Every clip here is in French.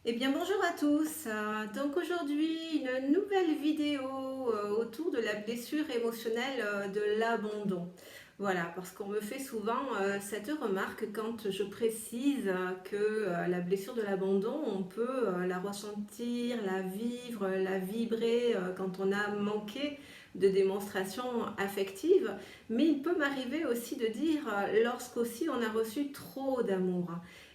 Eh bien bonjour à tous. Donc aujourd'hui une nouvelle vidéo autour de la blessure émotionnelle de l'abandon. Voilà, parce qu'on me fait souvent cette remarque quand je précise que la blessure de l'abandon, on peut la ressentir, la vivre, la vibrer quand on a manqué de démonstration affective, mais il peut m'arriver aussi de dire lorsqu'aussi on a reçu trop d'amour.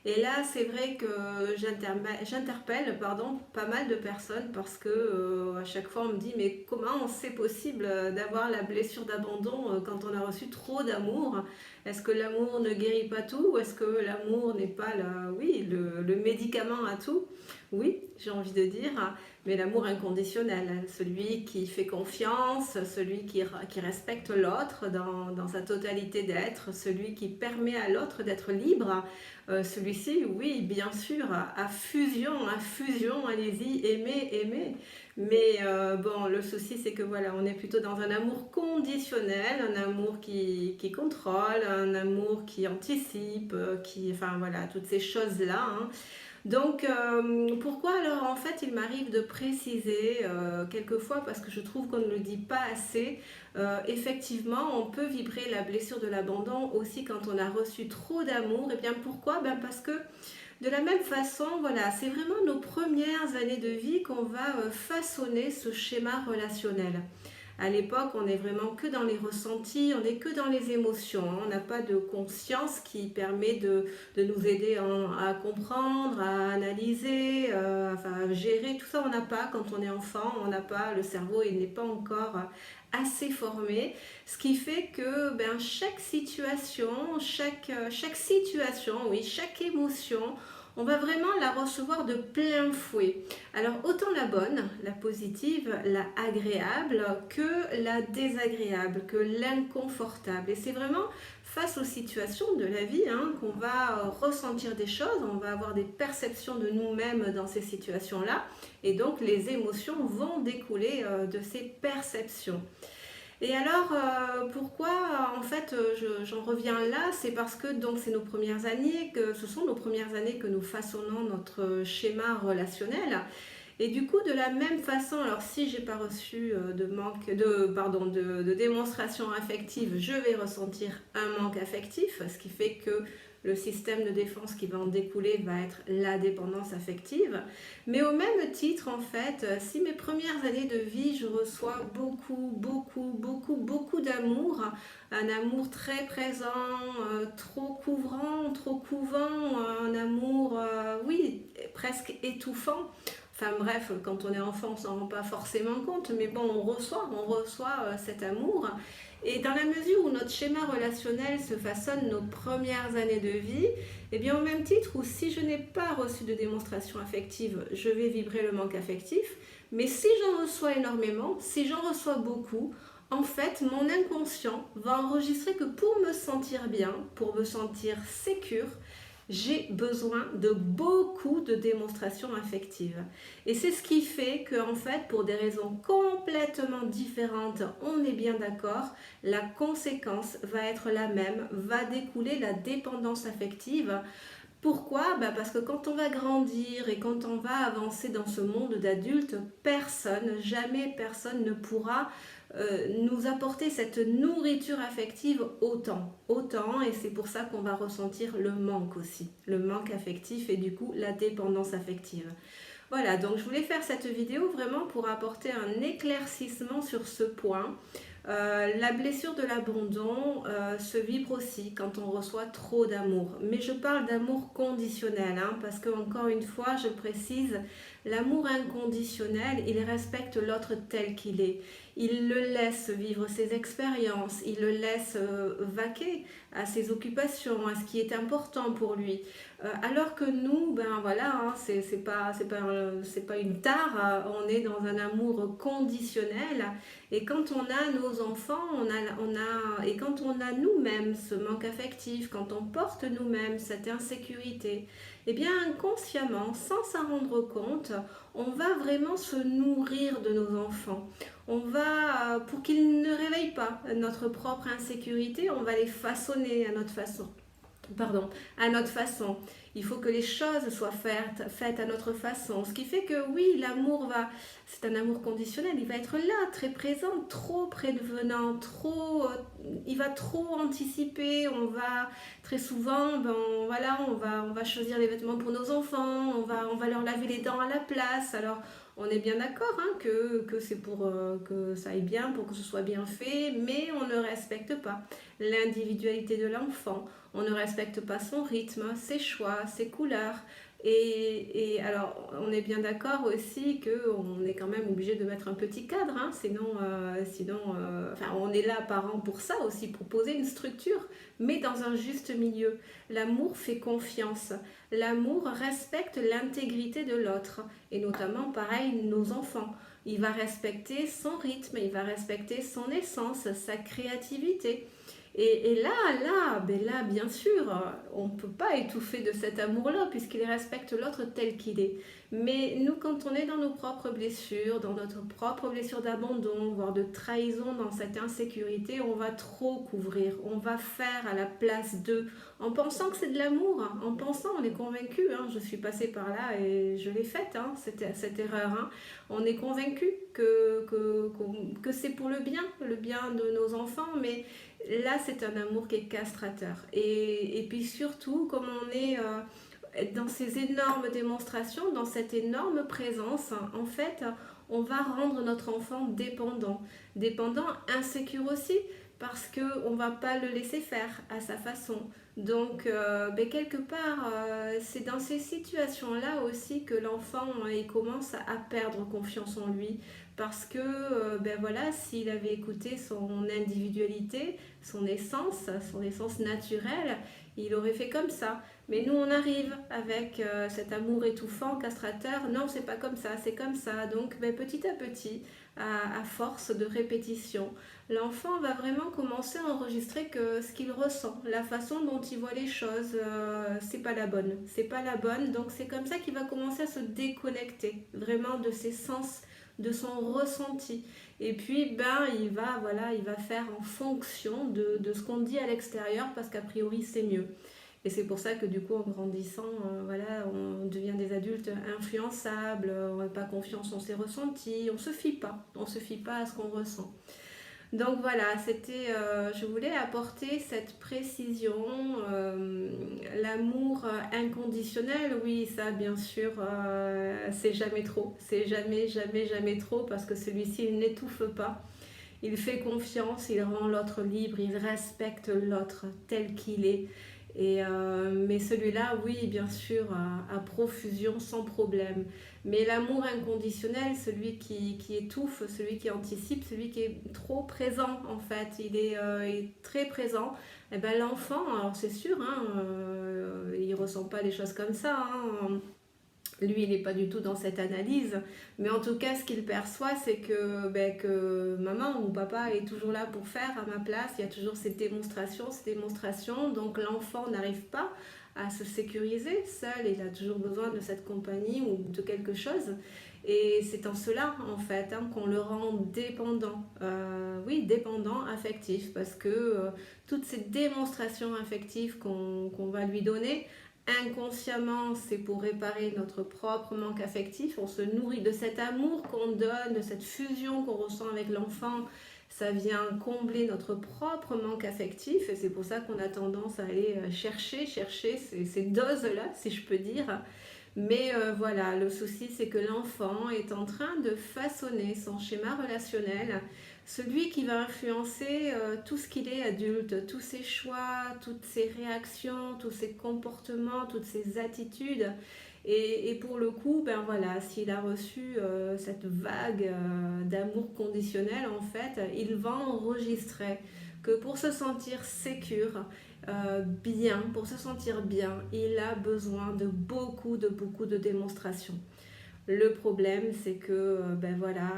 Et là, c'est vrai que j'interpelle pas mal de personnes parce que à chaque fois on me dit mais comment c'est possible d'avoir la blessure d'abandon quand on a reçu trop d'amour? Est-ce que l'amour ne guérit pas tout? Ou est-ce que l'amour n'est pas le médicament à tout? Oui, j'ai envie de dire, mais l'amour inconditionnel, celui qui fait confiance, celui qui respecte l'autre dans sa totalité d'être, celui qui permet à l'autre d'être libre. Celui-ci, oui, bien sûr, à fusion, allez-y, aimez, aimez. Mais bon, le souci, c'est que voilà, on est plutôt dans un amour conditionnel, un amour qui contrôle, un amour qui anticipe, enfin voilà, toutes ces choses-là, hein. Donc, pourquoi alors en fait il m'arrive de préciser quelquefois parce que je trouve qu'on ne le dit pas assez, effectivement on peut vibrer la blessure de l'abandon aussi quand on a reçu trop d'amour. Et bien pourquoi? Ben parce que de la même façon, voilà, c'est vraiment nos premières années de vie qu'on va façonner ce schéma relationnel. À l'époque, on est vraiment que dans les ressentis, on n'est que dans les émotions, hein. On n'a pas de conscience qui permet de nous aider à comprendre, à analyser, enfin, à gérer. Tout ça, on n'a pas quand on est enfant. On n'a pas, le cerveau, il n'est pas encore assez formé. Ce qui fait que ben, chaque situation, oui, chaque émotion, on va vraiment la recevoir de plein fouet. Alors autant la bonne, la positive, la agréable que la désagréable, que l'inconfortable. Et c'est vraiment face aux situations de la vie hein, qu'on va ressentir des choses, on va avoir des perceptions de nous-mêmes dans ces situations-là. Et donc les émotions vont découler de ces perceptions. Et alors, pourquoi en fait j'en reviens là? C'est parce que donc c'est nos premières années, que ce sont nos premières années que nous façonnons notre schéma relationnel. Et du coup, de la même façon, alors si j'ai pas reçu de démonstration affective, je vais ressentir un manque affectif, ce qui fait que le système de défense qui va en découler va être la dépendance affective. Mais au même titre, en fait, si mes premières années de vie, je reçois beaucoup d'amour, un amour très présent, trop couvrant, trop couvant, un amour, oui, presque étouffant. Enfin bref, quand on est enfant, on s'en rend pas forcément compte, mais bon, on reçoit cet amour. Et dans la mesure où notre schéma relationnel se façonne nos premières années de vie, eh bien au même titre où si je n'ai pas reçu de démonstration affective, je vais vibrer le manque affectif. Mais si j'en reçois énormément, si j'en reçois beaucoup, en fait, mon inconscient va enregistrer que pour me sentir bien, pour me sentir sécure, j'ai besoin de beaucoup de démonstrations affectives. Et c'est ce qui fait que, en fait, pour des raisons complètement différentes, on est bien d'accord, la conséquence va être la même, va découler la dépendance affective. Pourquoi? Parce que quand on va grandir et quand on va avancer dans ce monde d'adulte, jamais personne ne pourra nous apporter cette nourriture affective autant, et c'est pour ça qu'on va ressentir le manque aussi, le manque affectif et du coup la dépendance affective. Voilà, donc je voulais faire cette vidéo vraiment pour apporter un éclaircissement sur ce point. La blessure de l'abandon se vibre aussi quand on reçoit trop d'amour. Mais je parle d'amour conditionnel, hein, parce que encore une fois, je précise, l'amour inconditionnel, il respecte l'autre tel qu'il est. Il le laisse vivre ses expériences, il le laisse vaquer à ses occupations, à ce qui est important pour lui. Alors que nous, ben voilà, hein, c'est pas une tare, on est dans un amour conditionnel. Et quand on a nos enfants, et quand on a nous-mêmes ce manque affectif, quand on porte nous-mêmes cette insécurité, eh bien inconsciemment, sans s'en rendre compte, on va vraiment se nourrir de nos enfants. On va, pour qu'ils ne réveillent pas notre propre insécurité, on va les façonner à notre façon. pardon, à notre façon. Il faut que les choses soient faites à notre façon. Ce qui fait que oui, c'est un amour conditionnel, il va être là, très présent, trop prévenant, il va trop anticiper. Très souvent, voilà, on va choisir les vêtements pour nos enfants, on va leur laver les dents à la place. Alors, on est bien d'accord hein, que c'est pour que ça aille bien, pour que ce soit bien fait, mais on ne respecte pas l'individualité de l'enfant. On ne respecte pas son rythme, ses choix, ses couleurs. Alors, on est bien d'accord aussi qu'on est quand même obligé de mettre un petit cadre, hein, on est là, parents, pour ça aussi, pour poser une structure, mais dans un juste milieu. L'amour fait confiance. L'amour respecte l'intégrité de l'autre, et notamment, pareil, nos enfants. Il va respecter son rythme, il va respecter son essence, sa créativité. Là, bien sûr, on ne peut pas étouffer de cet amour-là, puisqu'il respecte l'autre tel qu'il est. Mais nous, quand on est dans nos propres blessures, dans notre propre blessure d'abandon, voire de trahison, dans cette insécurité, on va trop couvrir, on va faire à la place d'eux, en pensant que c'est de l'amour, hein, en pensant, on est convaincu, hein, je suis passée par là et je l'ai faite, hein, cette erreur. Hein. On est convaincu que c'est pour le bien de nos enfants, mais là, c'est un amour qui est castrateur. Et puis surtout, comme on est dans ces énormes démonstrations, dans cette énorme présence, en fait, on va rendre notre enfant dépendant. Dépendant, insécure aussi, parce qu'on ne va pas le laisser faire à sa façon. Donc, quelque part, c'est dans ces situations-là aussi que l'enfant il commence à perdre confiance en lui. Parce que, voilà, s'il avait écouté son individualité, son essence naturelle, il aurait fait comme ça. Mais nous, on arrive avec cet amour étouffant, castrateur. Non, c'est pas comme ça, c'est comme ça. Donc, petit à petit, à force de répétition, l'enfant va vraiment commencer à enregistrer que ce qu'il ressent, la façon dont il voit les choses, c'est pas la bonne. C'est pas la bonne. Donc, c'est comme ça qu'il va commencer à se déconnecter vraiment de ses sens, de son ressenti. Et puis, il va faire en fonction de ce qu'on dit à l'extérieur parce qu'a priori, c'est mieux. Et c'est pour ça que du coup, en grandissant, on devient des adultes influençables, on n'a pas confiance en ses ressentis, on ne se fie pas. On se fie pas à ce qu'on ressent. Donc voilà, je voulais apporter cette précision, l'amour inconditionnel, oui, ça bien sûr, c'est jamais trop, c'est jamais trop, parce que celui-ci, il n'étouffe pas, il fait confiance, il rend l'autre libre, il respecte l'autre tel qu'il est. Mais celui-là, oui, bien sûr, à profusion, sans problème. Mais l'amour inconditionnel, celui qui étouffe, celui qui anticipe, celui qui est trop présent, en fait, il est très présent. Et l'enfant, alors c'est sûr, hein, il ressent pas les choses comme ça. Hein. Lui, il n'est pas du tout dans cette analyse, mais en tout cas, ce qu'il perçoit, c'est que maman ou papa est toujours là pour faire à ma place. Il y a toujours ces démonstrations. Donc l'enfant n'arrive pas à se sécuriser seul. Il a toujours besoin de cette compagnie ou de quelque chose. Et c'est en cela, en fait, hein, qu'on le rend dépendant. Oui, dépendant, affectif, parce que toutes ces démonstrations affectives qu'on va lui donner, inconsciemment, c'est pour réparer notre propre manque affectif. On se nourrit de cet amour qu'on donne, de cette fusion qu'on ressent avec l'enfant. Ça vient combler notre propre manque affectif et c'est pour ça qu'on a tendance à aller chercher ces doses-là, si je peux dire. Mais voilà, le souci, c'est que l'enfant est en train de façonner son schéma relationnel, celui qui va influencer tout ce qu'il est adulte, tous ses choix, toutes ses réactions, tous ses comportements, toutes ses attitudes. Et pour le coup, s'il a reçu cette vague d'amour conditionnel, en fait, il va enregistrer que pour se sentir sécure, bien, pour se sentir bien, il a besoin de beaucoup de démonstrations. Le problème, c'est que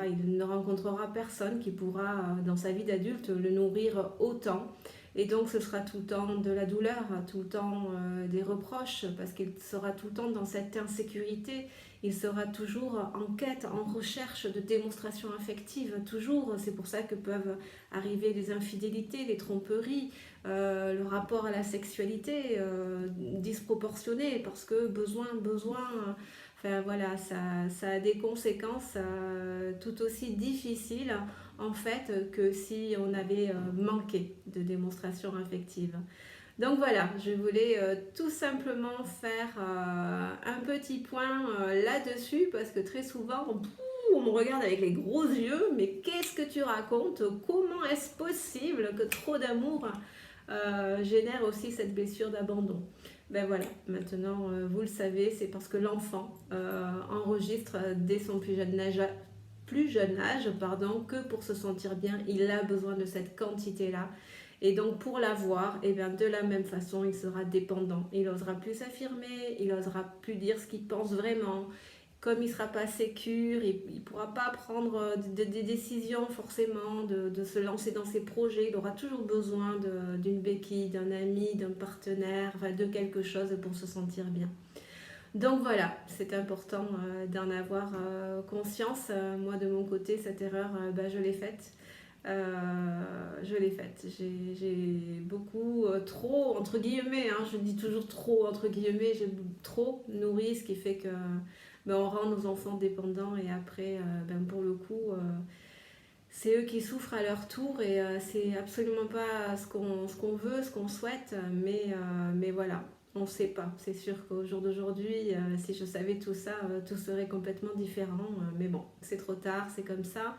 il ne rencontrera personne qui pourra, dans sa vie d'adulte, le nourrir autant. Et donc, ce sera tout le temps de la douleur, tout le temps des reproches, parce qu'il sera tout le temps dans cette insécurité. Il sera toujours en quête, en recherche de démonstrations affectives, toujours. C'est pour ça que peuvent arriver les infidélités, les tromperies, le rapport à la sexualité disproportionné parce que besoin, enfin voilà, ça a des conséquences tout aussi difficiles en fait que si on avait manqué de démonstration affective. Donc voilà, je voulais tout simplement faire un petit point là-dessus parce que très souvent, on me regarde avec les gros yeux, mais qu'est-ce que tu racontes? Comment est-ce possible que trop d'amour génère aussi cette blessure d'abandon? Ben voilà, maintenant vous le savez, c'est parce que l'enfant enregistre dès son plus jeune âge, pardon, que pour se sentir bien, il a besoin de cette quantité-là. Et donc pour l'avoir, et bien de la même façon, il sera dépendant. Il n'osera plus s'affirmer, il n'osera plus dire ce qu'il pense vraiment. Comme il ne sera pas sécure, il ne pourra pas prendre des décisions forcément, de se lancer dans ses projets. Il aura toujours besoin d'une béquille, d'un ami, d'un partenaire, enfin, de quelque chose pour se sentir bien. Donc voilà, c'est important d'en avoir conscience. Moi de mon côté, cette erreur, je l'ai faite. Je l'ai faite. J'ai beaucoup, trop, entre guillemets, je dis toujours trop, entre guillemets, j'ai trop nourri, ce qui fait que on rend nos enfants dépendants et après, pour le coup, c'est eux qui souffrent à leur tour et c'est absolument pas ce qu'on veut, ce qu'on souhaite, mais voilà. On ne sait pas. C'est sûr qu'au jour d'aujourd'hui, si je savais tout ça, tout serait complètement différent. Mais bon, c'est trop tard, c'est comme ça.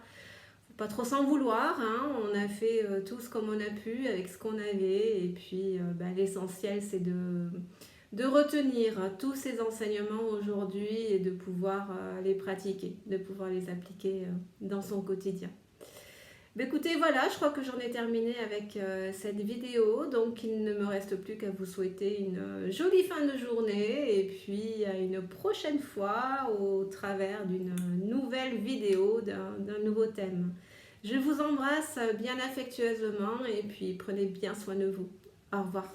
Faut pas trop s'en vouloir. On a fait tous comme on a pu avec ce qu'on avait. Et puis, l'essentiel, c'est de retenir tous ces enseignements aujourd'hui et de pouvoir les pratiquer, de pouvoir les appliquer dans son quotidien. Écoutez, voilà, je crois que j'en ai terminé avec cette vidéo. Donc, il ne me reste plus qu'à vous souhaiter une jolie fin de journée et puis à une prochaine fois au travers d'une nouvelle vidéo, d'un nouveau thème. Je vous embrasse bien affectueusement et puis prenez bien soin de vous. Au revoir.